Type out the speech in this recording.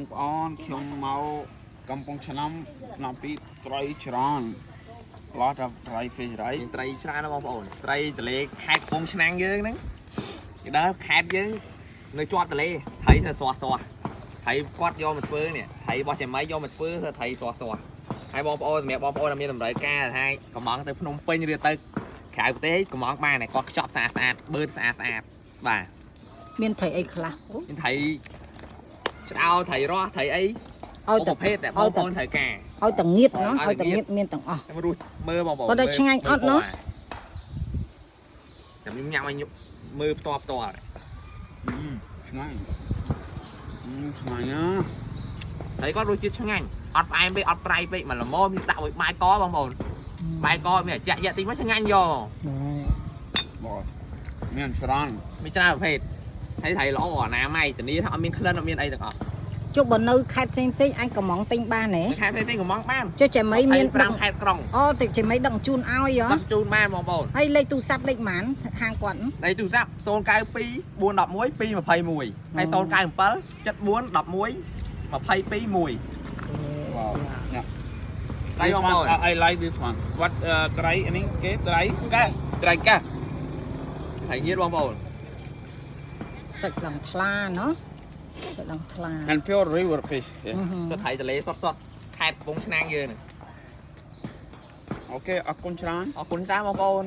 បងប្អូនខ្ញុំមកកំពង់ឆ្នាំnămពីត្រីច្រើន lot of dry fish right មានត្រីច្រើនណាស់បងប្អូនត្រីទលេខេត្តកំពង់ឆ្នាំងយើងហ្នឹងគេដើរខេត្តយើងនៅជាប់ទលេថៃទៅស្រស់ស្រស់ថៃគាត់យកមកធ្វើនេះថៃរបស់ចេម៉ៃយកមកធ្វើទៅថៃស្រស់ស្រស់ហើយបងប្អូនសម្រាប់បងប្អូនដែលមានតម្រូវការថាកំងទៅភ្នំពេញឬទៅក្រៅប្រទេសកំងបានតែគាត់ខ្ចប់ស្អាតស្អាតបឺតស្អាតស្អាតបាទមានត្រីអីខ្លះមានត្រីឆ្អោត្រីរស់ត្រីអីឲ្យប្រភេទដែលបងប្អូនត្រូវការឲ្យតងៀតណោះឲ្យតងៀតមានទាំងអស់ខ្ញុំរស់មើលបងប្អូនគាត់ឆ្ងាញ់អត់ណោះខ្ញុំញ៉ាំឲ្យមើលផ្ទាល់ឆ្ងាញ់ឆ្ងាញ់ហើយគាត់រសជាតិឆ្ងាញ់អត់ផ្អែមពេកអត់ប្រៃពេកមកល្មមដាក់ឲ្យបាយកបងប្អូនបាយកមានអាចាក់យកតិចមកឆ្ងាញ់យកបងមានច្រើនមានច្រើនប្រភេទហើយត្រីល្អអនាម័យធានាថាអត់មានក្លិនអត់មានអីទាំងអស់ជុំបើនៅខេត្តផ្សេងអញកំងទិញបានទេខេត្តផ្សេងកំងបានចុះចេមីមាន5ខេត្តក្រុងអូតិចចេមីដឹងជូនឲ្យហ៎ដឹងជូនបានបងប្អូនហើយលេខទូរស័ព្ទលេខប៉ុន្មានហាងគាត់លេខទូរស័ព្ទ092 411 221ហើយ097 74 11 22 1 wow yeah ត្រីបងប្អូន I like this one what ត្រីនេះគេត្រីកាត្រីកាត្រីងៀតបងប្អូនសាច់ឡើងថ្លាណោះសាច់ឡើងថ្លា and pure river fish ទៅត្រីទលេសុតខេត្តកំពង់ឆ្នាំងយើងហ្នឹងអូខេអរគុណច្រើនបងប្អូន